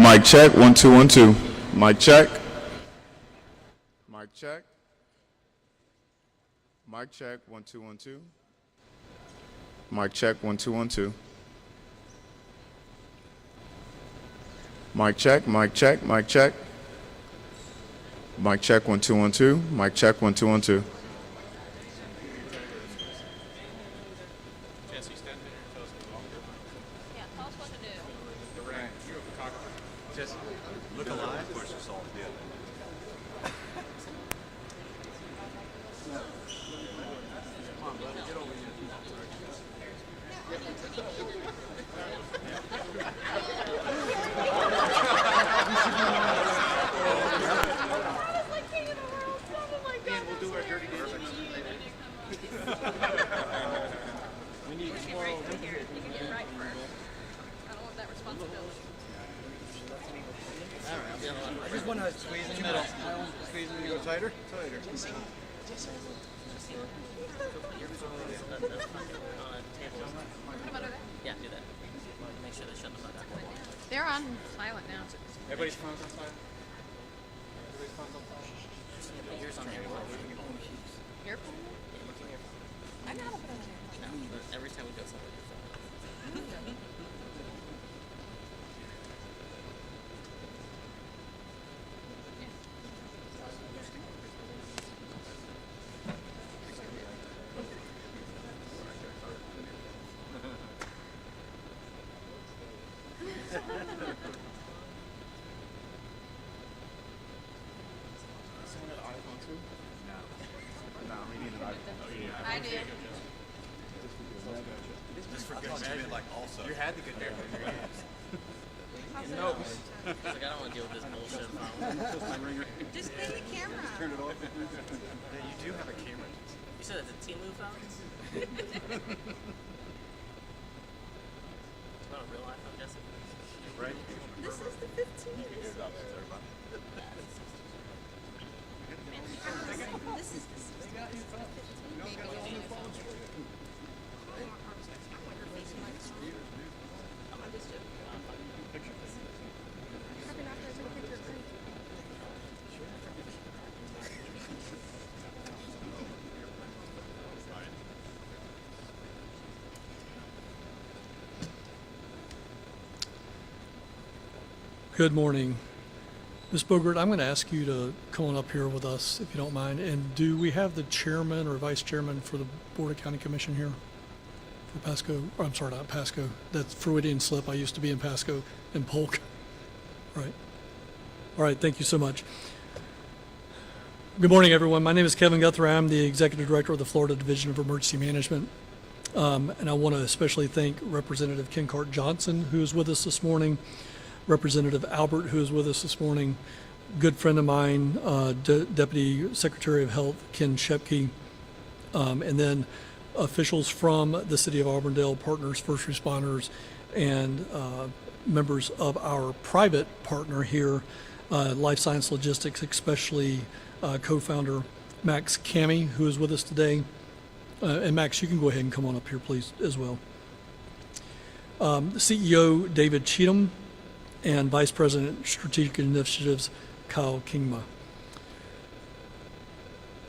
Mic check, 1 2 1 2. Mic check. Mic check. Mic check, 1 2 1 2. Mic check, 1 2 1 2. Mic check, mic check, mic check. Mic check, 1 2 1 2. Mic check, 1 2 1 2. They're on silent now. Everybody's phone's on silent? Everybody's phone's on silent? Yeah, yours on airplane. Airplane? I know how to put it on airplane. No, but every time we go somewhere, your phone. I do. Just for good measure, like also. You had the good measure in your hands. No. Like, I don't want to deal with this bullshit phone. Just clean the camera. Turn it off. Yeah, you do have a camera. You said it's a Timu phone? It's not a real iPhone, Jesse? Right? This is the 15. This is the 16. Good morning. Ms. Bogert, I'm going to ask you to come on up here with us, if you don't mind. And do we have the chairman or vice chairman for the Board of County Commission here for Pasco? Or, I'm sorry, not Pasco. That's Freudian slip. I used to be in Pasco and Polk. Right. All right. Thank you so much. Good morning, everyone. My name is Kevin Guthrie. I'm the Executive Director of the Florida Division of Emergency Management. And I want to especially thank Representative Kencart Johnson, who is with us this morning, Representative Albert, who is with us this morning, good friend of mine, Deputy Secretary of Health Ken Shepke, and then officials from the City of Auburndale, partners, first responders, and members of our private partner here, Life Science Logistics, especially co-founder Max Cami, who is with us today. And Max, you can go ahead and come on up here, please, as well. CEO David Cheatham, and Vice President Strategic Initiatives Kyle Kingma.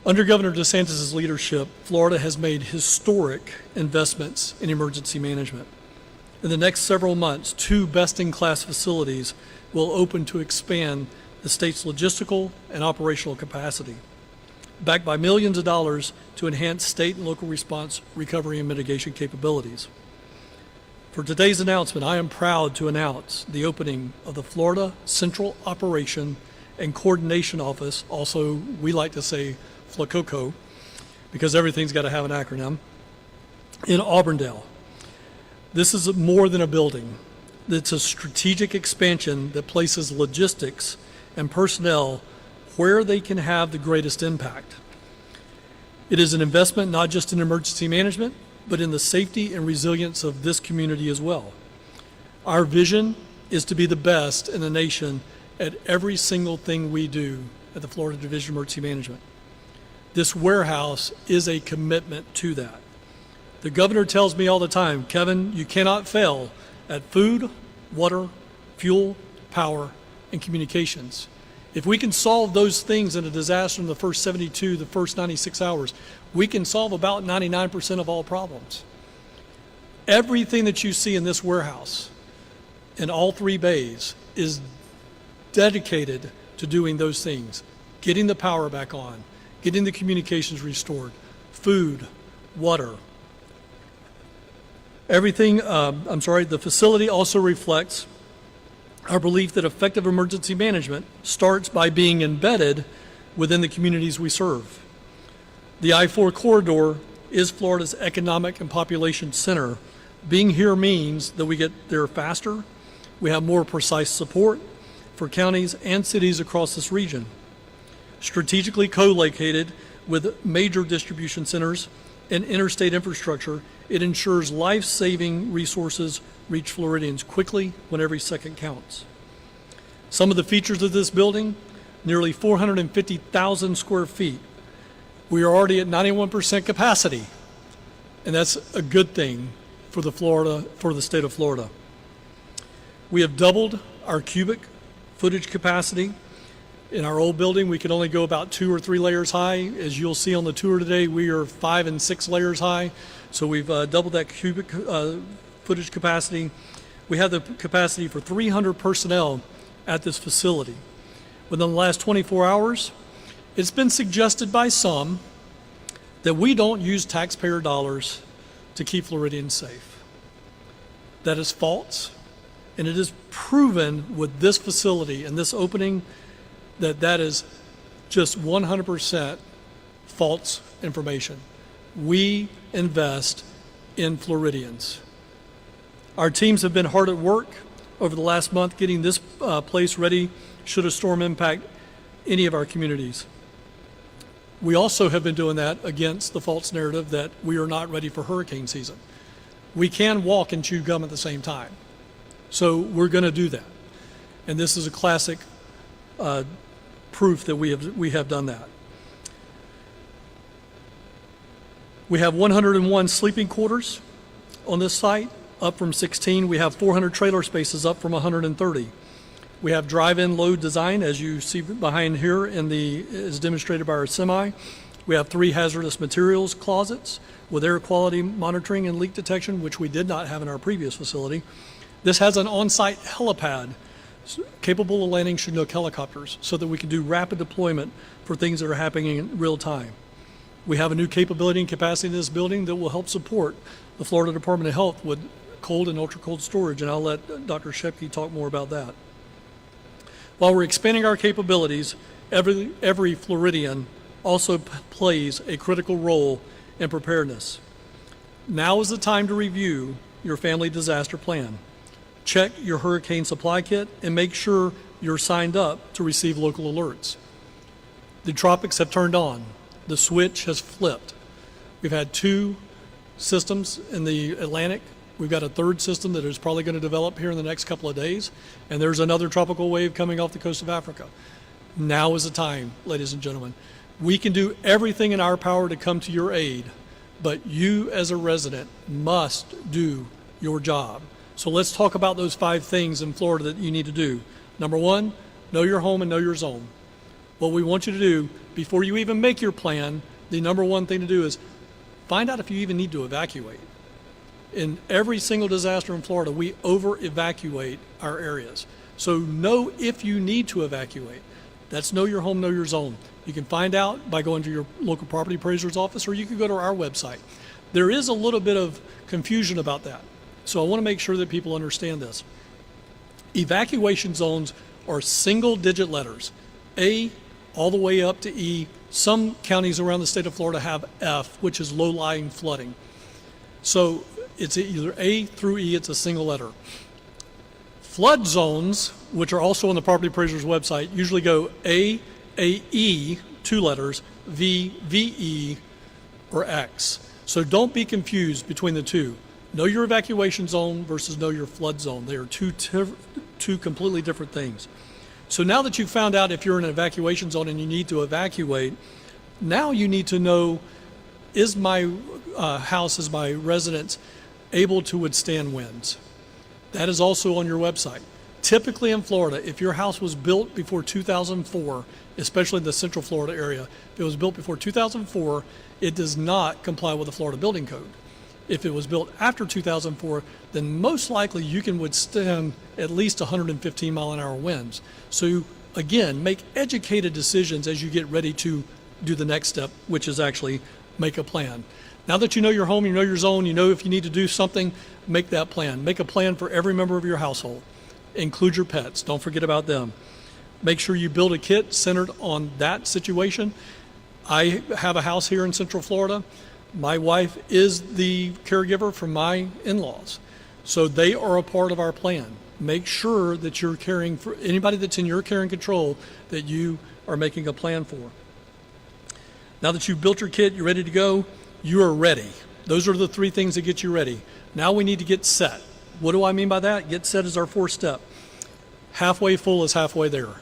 Under Governor DeSantis' leadership, Florida has made historic investments in emergency management. In the next several months, 2 best-in-class facilities will open to expand the state's logistical and operational capacity, backed by millions of dollars to enhance state and local response, recovery, and mitigation capabilities. For today's announcement, I am proud to announce the opening of the Florida Central Operation and Coordination Office, also we like to say FLOCOCO, because everything's got to have an acronym, in Auburndale. This is more than a building. It's a strategic expansion that places logistics and personnel where they can have the greatest impact. It is an investment not just in emergency management, but in the safety and resilience of this community as well. Our vision is to be the best in the nation at every single thing we do at the Florida Division of Emergency Management. This warehouse is a commitment to that. The governor tells me all the time, Kevin, you cannot fail at food, water, fuel, power, and communications. If we can solve those things in a disaster in the first 72, the first 96 hours, we can solve about 99% of all problems. Everything that you see in this warehouse, in all 3 bays, is dedicated to doing those things. Getting the power back on, getting the communications restored, food, water. The facility also reflects our belief that effective emergency management starts by being embedded within the communities we serve. The I-4 corridor is Florida's economic and population center. Being here means that we get there faster, we have more precise support for counties and cities across this region. Strategically co-located with major distribution centers and interstate infrastructure, it ensures life-saving resources reach Floridians quickly when every second counts. Some of the features of this building, nearly 450,000 square feet. We are already at 91% capacity, and that's a good thing for the state of Florida. We have doubled our cubic footage capacity. In our old building, we could only go about 2 or 3 layers high. As you'll see on the tour today, we are 5 and 6 layers high. So we've doubled that cubic footage capacity. We have the capacity for 300 personnel at this facility. Within the last 24 hours, it's been suggested by some that we don't use taxpayer dollars to keep Floridians safe. That is false, and it is proven with this facility and this opening that is just 100% false information. We invest in Floridians. Our teams have been hard at work over the last month getting this place ready should a storm impact any of our communities. We also have been doing that against the false narrative that we are not ready for hurricane season. We can walk and chew gum at the same time. So we're going to do that. And this is a classic proof that we have done that. We have 101 sleeping quarters on this site, up from 16. We have 400 trailer spaces, up from 130. We have drive-in load design, as you see behind here, is demonstrated by our semi. We have 3 hazardous materials closets with air quality monitoring and leak detection, which we did not have in our previous facility. This has an on-site helipad capable of landing Chinook helicopters so that we can do rapid deployment for things that are happening in real time. We have a new capability and capacity in this building that will help support the Florida Department of Health with cold and ultra-cold storage, and I'll let Dr. Shepke talk more about that. While we're expanding our capabilities, every Floridian also plays a critical role in preparedness. Now is the time to review your family disaster plan. Check your hurricane supply kit and make sure you're signed up to receive local alerts. The tropics have turned on. The switch has flipped. We've had 2 systems in the Atlantic. We've got a 3rd system that is probably going to develop here in the next couple of days. And there's another tropical wave coming off the coast of Africa. Now is the time, ladies and gentlemen. We can do everything in our power to come to your aid, but you as a resident must do your job. So let's talk about those 5 things in Florida that you need to do. Number 1, know your home and know your zone. What we want you to do before you even make your plan, the number 1 thing to do is find out if you even need to evacuate. In every single disaster in Florida, we over-evacuate our areas. So know if you need to evacuate. That's know your home, know your zone. You can find out by going to your local property appraiser's office, or you can go to our website. There is a little bit of confusion about that. So I want to make sure that people understand this. Evacuation zones are single-digit letters, A all the way up to E. Some counties around the state of Florida have F, which is low-lying flooding. So it's either A through E, it's a single letter. Flood zones, which are also on the property appraiser's website, usually go A, AE, 2 letters, V, VE, or X. So don't be confused between the 2. Know your evacuation zone versus know your flood zone. They are two completely different things. So now that you've found out if you're in an evacuation zone and you need to evacuate, now you need to know, is my house, is my residence able to withstand winds? That is also on your website. Typically in Florida, if your house was built before 2004, especially in the Central Florida area, if it was built before 2004, it does not comply with the Florida Building Code. If it was built after 2004, then most likely you can withstand at least 115 mile an hour winds. So again, make educated decisions as you get ready to do the next step, which is actually make a plan. Now that you know your home, you know your zone, you know if you need to do something, make that plan. Make a plan for every member of your household. Include your pets. Don't forget about them. Make sure you build a kit centered on that situation. I have a house here in Central Florida. My wife is the caregiver for my in-laws. So they are a part of our plan. Make sure that you're caring for anybody that's in your care and control that you are making a plan for. Now that you've built your kit, you're ready to go, you are ready. Those are the three things that get you ready. Now we need to get set. What do I mean by that? Get set is our fourth step. Halfway full is halfway there.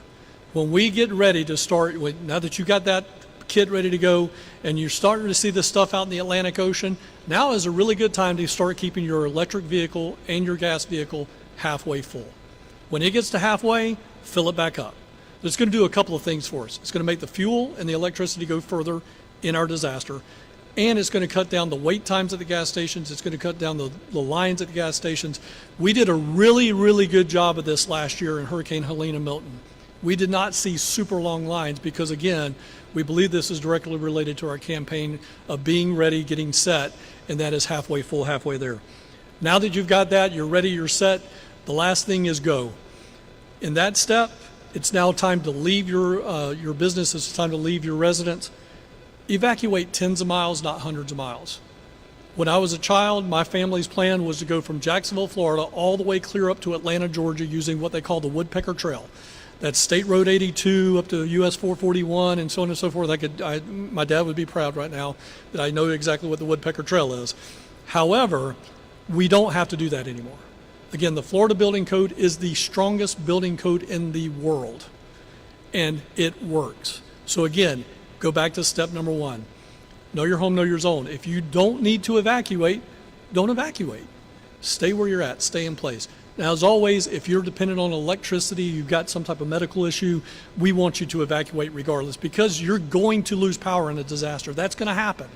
When we get ready to start, now that you got that kit ready to go and you're starting to see the stuff out in the Atlantic Ocean, now is a really good time to start keeping your electric vehicle and your gas vehicle halfway full. When it gets to halfway, fill it back up. It's going to do a couple of things for us. It's going to make the fuel and the electricity go further in our disaster, and it's going to cut down the wait times at the gas stations. It's going to cut down the lines at the gas stations. We did a really, really good job of this last year in Hurricane Helene and Milton. We did not see super long lines because, again, we believe this is directly related to our campaign of being ready, getting set, and that is halfway full, halfway there. Now that you've got that, you're ready, you're set, the last thing is go. In that step, it's now time to leave your business. It's time to leave your residence. Evacuate tens of miles, not hundreds of miles. When I was a child, my family's plan was to go from Jacksonville, Florida, all the way clear up to Atlanta, Georgia, using what they call the Woodpecker Trail. That's State Road 82 up to US 441 and so on and so forth. My dad would be proud right now that I know exactly what the Woodpecker Trail is. However, we don't have to do that anymore. Again, the Florida Building Code is the strongest building code in the world, and it works. So again, go back to step number one. Know your home, know your zone. If you don't need to evacuate, don't evacuate. Stay where you're at, stay in place. Now, as always, if you're dependent on electricity, you've got some type of medical issue, we want you to evacuate regardless because you're going to lose power in a disaster. That's going to happen.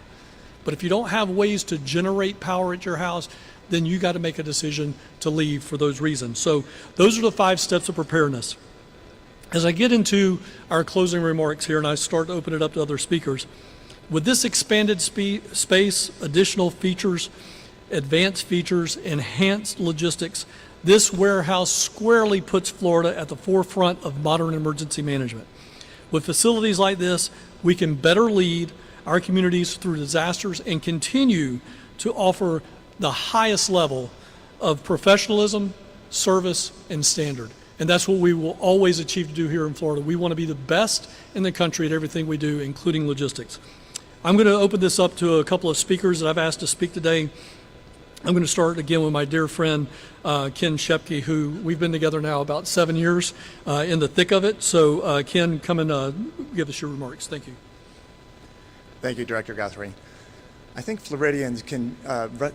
But if you don't have ways to generate power at your house, then you got to make a decision to leave for those reasons. So those are the 5 steps of preparedness. As I get into our closing remarks here and I start to open it up to other speakers, with this expanded space, additional features, advanced features, enhanced logistics, this warehouse squarely puts Florida at the forefront of modern emergency management. With facilities like this, we can better lead our communities through disasters and continue to offer the highest level of professionalism, service, and standard. And that's what we will always achieve to do here in Florida. We want to be the best in the country at everything we do, including logistics. I'm going to open this up to a couple of speakers that I've asked to speak today. I'm going to start again with my dear friend, Ken Shepke, who we've been together now about 7 years in the thick of it. So Ken, come and give us your remarks. Thank you. Thank you, Director Guthrie. I think Floridians can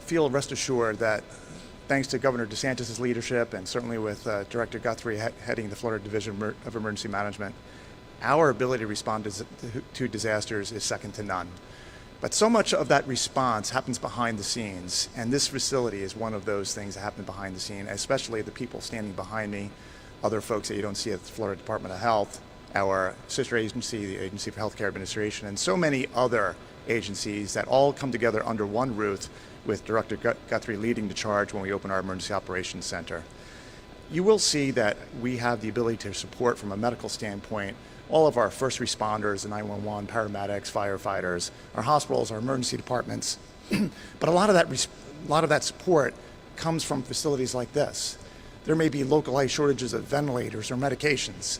feel rest assured that thanks to Governor DeSantis' leadership and certainly with Director Guthrie heading the Florida Division of Emergency Management, our ability to respond to disasters is second to none. But so much of that response happens behind the scenes, and this facility is one of those things that happen behind the scene, especially the people standing behind me, other folks that you don't see at the Florida Department of Health, our sister agency, the Agency for Healthcare Administration, and so many other agencies that all come together under one roof with Director Guthrie leading the charge when we open our Emergency Operations Center. You will see that we have the ability to support from a medical standpoint all of our first responders, the 911, paramedics, firefighters, our hospitals, our emergency departments. But a lot of that support comes from facilities like this. There may be localized shortages of ventilators or medications.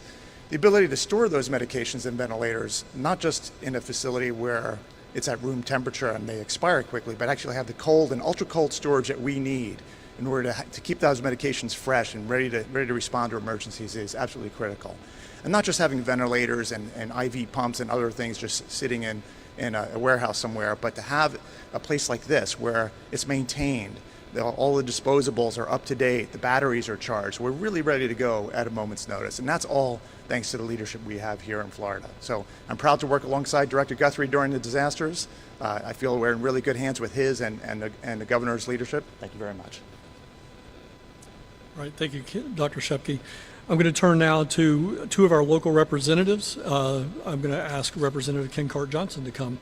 The ability to store those medications and ventilators, not just in a facility where it's at room temperature and they expire quickly, but actually have the cold and ultra cold storage that we need in order to keep those medications fresh and ready to respond to emergencies is absolutely critical. And not just having ventilators and IV pumps and other things just sitting in a warehouse somewhere, but to have a place like this where it's maintained, All the disposables are up to date. The batteries are charged. We're really ready to go at a moment's notice. And that's all thanks to the leadership we have here in Florida. So I'm proud to work alongside Director Guthrie during the disasters. I feel we're in really good hands with his and the governor's leadership. Thank you very much. All right, thank you, Dr. Shepke. I'm going to turn now to two of our local representatives. I'm going to ask Representative Ken Johnson to come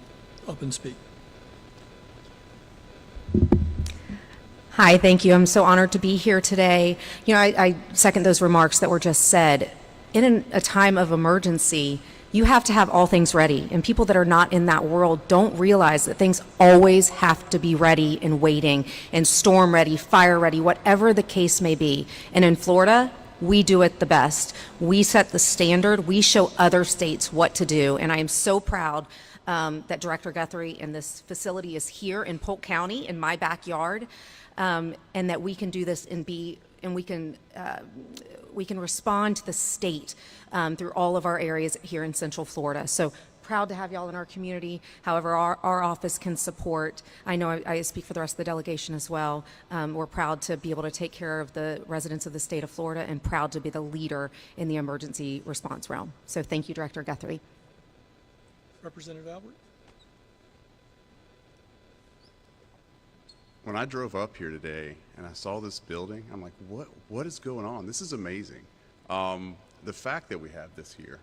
up and speak. Hi, thank you. I'm so honored to be here today. You know, I second those remarks that were just said. In a time of emergency, you have to have all things ready. And people that are not in that world don't realize that things always have to be ready and waiting and storm ready, fire ready, whatever the case may be. And in Florida, we do it the best. We set the standard. We show other states what to do. And I am so proud that Director Guthrie and this facility is here in Polk County, in my backyard, and that we can do this and we can respond to the state through all of our areas here in Central Florida. So proud to have y'all in our community. However, our office can support. I know I speak for the rest of the delegation as well. We're proud to be able to take care of the residents of the state of Florida and proud to be the leader in the emergency response realm. So thank you, Director Guthrie. Representative Albert? When I drove up here today and I saw this building, I'm like, what is going on? This is amazing. The fact that we have this here,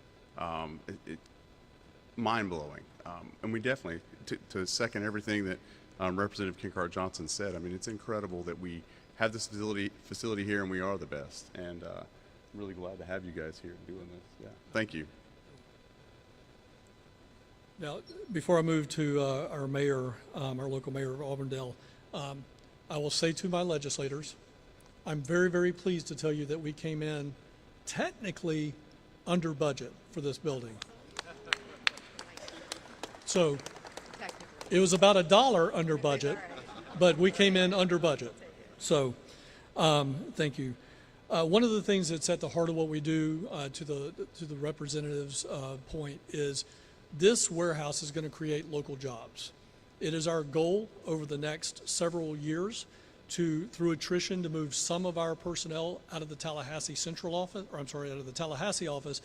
mind-blowing. And we definitely, to second everything that Representative Kinkard-Johnson said, I mean, it's incredible that we have this facility here and we are the best. And I'm really glad to have you guys here doing this. Yeah, thank you. Now, before I move to our mayor, our local mayor of Auburndale, I will say to my legislators, I'm very, very pleased to tell you that we came in technically under budget for this building. So it was about $1 under budget, but we came in under budget. So thank you. One of the things that's at the heart of what we do, to the representative's point, is this warehouse is going to create local jobs. It is our goal over the next several years through attrition, to move some of our personnel out of the Tallahassee central office, or I'm sorry, out of the Tallahassee office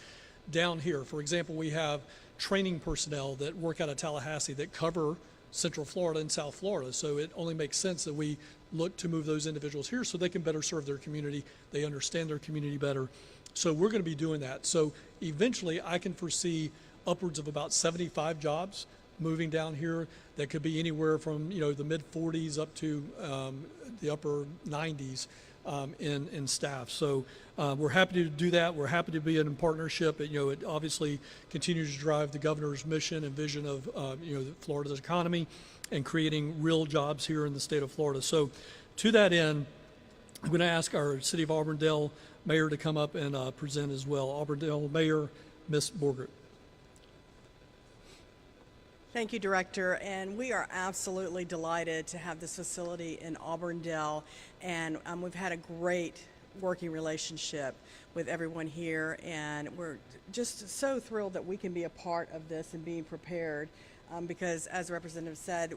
down here. For example, we have training personnel that work out of Tallahassee that cover Central Florida and South Florida. So it only makes sense that we look to move those individuals here so they can better serve their community. They understand their community better. So we're going to be doing that. So eventually I can foresee upwards of about 75 jobs moving down here. That could be anywhere from, you know, the mid 40s up to the upper 90s in staff. So we're happy to do that. We're happy to be in partnership. You know, it obviously continues to drive the governor's mission and vision of you know, Florida's economy and creating real jobs here in the state of Florida. So to that end, I'm going to ask our City of Auburndale mayor to come up and present as well. Auburndale Mayor, Ms. Borgert. Thank you, Director, and we are absolutely delighted to have this facility in Auburndale, and we've had a great working relationship with everyone here, and we're just so thrilled that we can be a part of this and being prepared, because as the Representative said,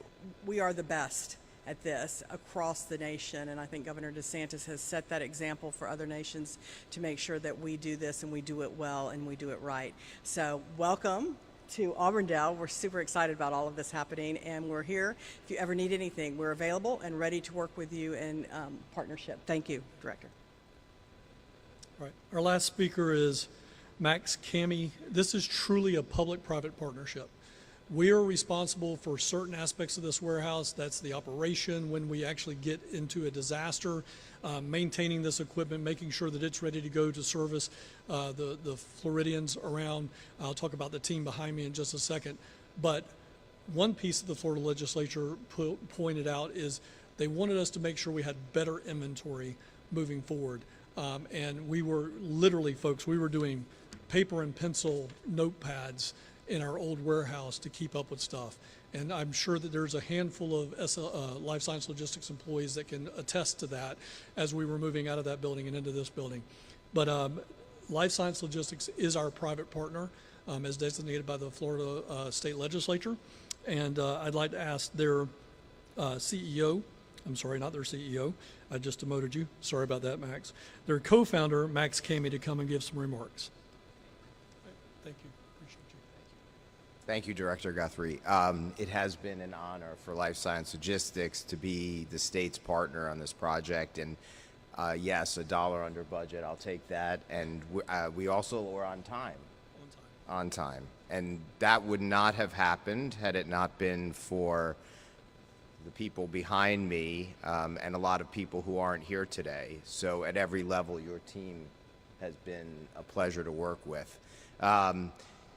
we are the best at this across the nation, and I think Governor DeSantis has set that example for other nations to make sure that we do this and we do it well and we do it right. So welcome to Auburndale. We're super excited about all of this happening, and we're here. If you ever need anything, we're available and ready to work with you in partnership. Thank you, Director. All right. Our last speaker is Max Cammey. This is truly a public-private partnership. We are responsible for certain aspects of this warehouse. That's the operation when we actually get into a disaster, maintaining this equipment, making sure that it's ready to go to service the Floridians around. I'll talk about the team behind me in just a second. But one piece that the Florida legislature pointed out is they wanted us to make sure we had better inventory moving forward. And we were literally, folks, we were doing paper and pencil notepads in our old warehouse to keep up with stuff. And I'm sure that there's a handful of Life Science Logistics employees that can attest to that as we were moving out of that building and into this building. But Life Science Logistics is our private partner, as designated by the Florida State Legislature. And I'd like to ask their CEO, I'm sorry, not their CEO. I just demoted you. Sorry about that, Max. Their co-founder, Max Kamey, to come and give some remarks. Thank you. Appreciate you. Thank you, Director Guthrie. It has been an honor for Life Science Logistics to be the state's partner on this project. And yes, $1 under budget, I'll take that. And we also were on time. On time. And that would not have happened had it not been for the people behind me and a lot of people who aren't here today. So at every level, your team has been a pleasure to work with.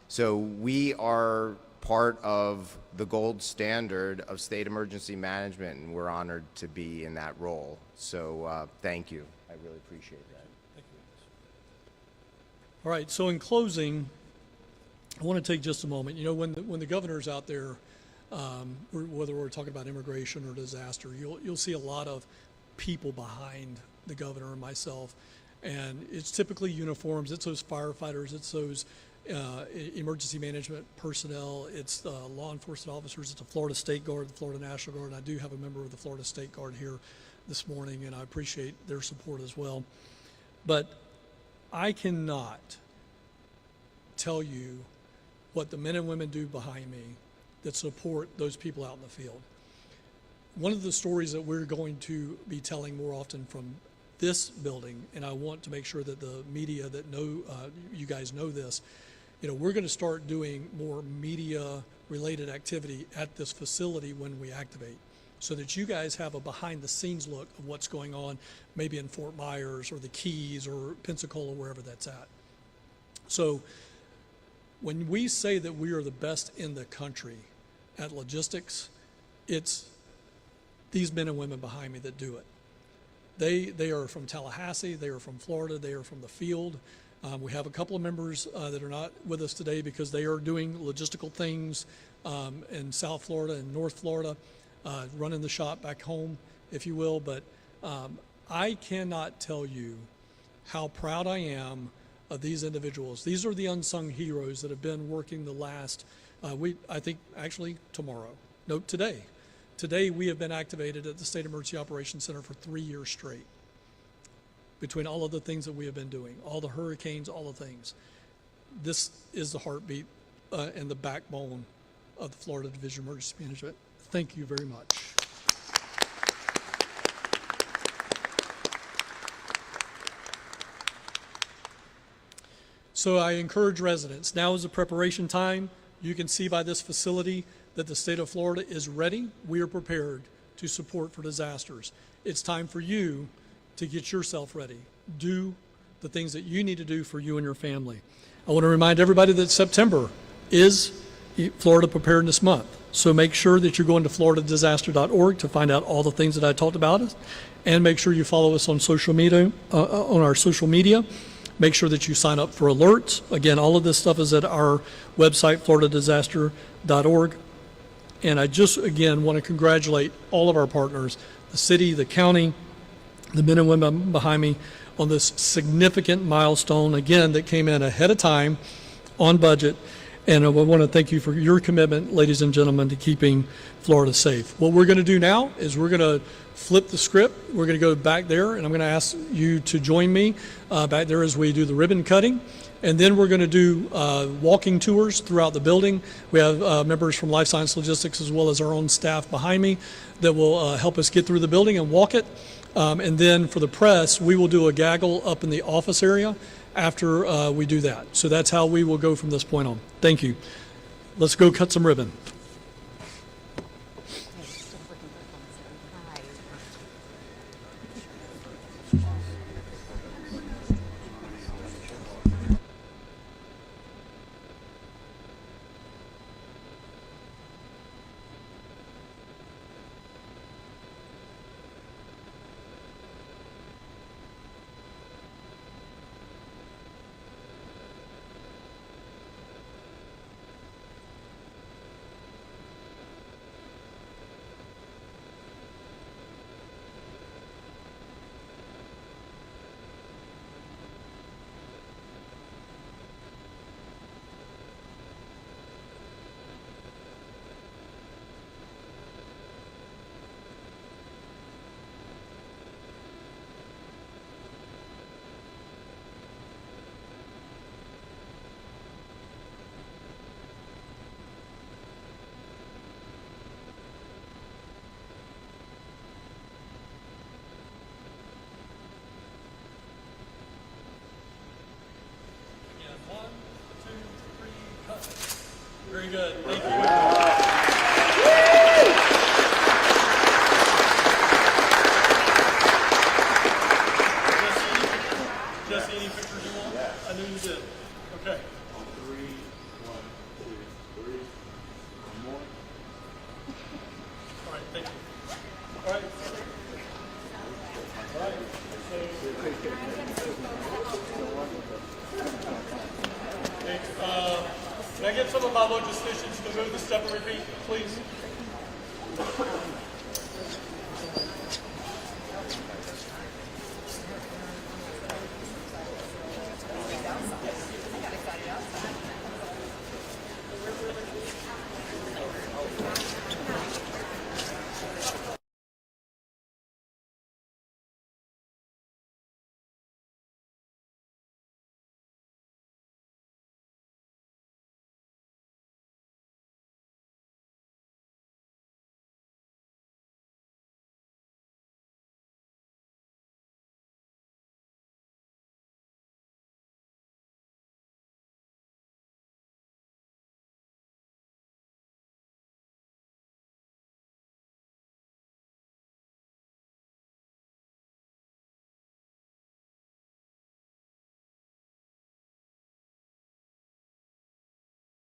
So we are part of the gold standard of state emergency management, and we're honored to be in that role. So thank you. I really appreciate that. Thank you. All right, so in closing, I want to take just a moment. You know, when the governor's out there, whether we're talking about immigration or disaster, you'll see a lot of people behind the governor and myself, and it's typically uniforms. It's those firefighters. It's those emergency management personnel. It's law enforcement officers. It's the Florida State Guard, the Florida National Guard, and I do have a member of the Florida State Guard here this morning, and I appreciate their support as well. But I cannot tell you what the men and women do behind me that support those people out in the field. One of the stories that we're going to be telling more often from this building, and I want to make sure that the media that know, you guys know this, you know, we're going to start doing more media related activity at this facility when we activate, so that you guys have a behind the scenes look of what's going on, maybe in Fort Myers or the Keys or Pensacola, wherever that's at. So when we say that we are the best in the country at logistics, it's these men and women behind me that do it. They are from Tallahassee, they are from Florida, they are from the field. We have a couple of members that are not with us today because they are doing logistical things in South Florida and North Florida, running the shop back home, if you will. But I cannot tell you how proud I am of these individuals. These are the unsung heroes that have been working the last, I think actually today. Today we have been activated at the State Emergency Operations Center for 3 years straight. Between all of the things that we have been doing, all the hurricanes, all the things. This is the heartbeat and the backbone of the Florida Division of Emergency Management. Thank you very much. So I encourage residents, now is the preparation time. You can see by this facility that the state of Florida is ready. We are prepared to support for disasters. It's time for you to get yourself ready. Do the things that you need to do for you and your family. I want to remind everybody that September is Florida Preparedness Month. So make sure that you're going to floridadisaster.org to find out all the things that I talked about, and make sure you follow us on social media, on our social media. Make sure that you sign up for alerts. Again, all of this stuff is at our website, floridadisaster.org. And I just, again, want to congratulate all of our partners, the city, the county, the men and women behind me on this significant milestone, again, that came in ahead of time, on budget. And I want to thank you for your commitment, ladies and gentlemen, to keeping Florida safe. What we're going to do now is we're going to flip the script. We're going to go back there, and I'm going to ask you to join me back there as we do the ribbon cutting. And then we're going to do walking tours throughout the building. We have members from Life Science Logistics as well as our own staff behind me that will help us get through the building and walk it. And then for the press, we will do a gaggle up in the office area after we do that. So that's how we will go from this point on. Thank you. Let's go cut some ribbon. Very good. Thank you. Jesse, any pictures you want? Yeah. I knew you did. Okay. 3, 1, 2, 3. One more. All right, thank you. All right. All right. Can I get some of my logisticians to move the step and repeat, please?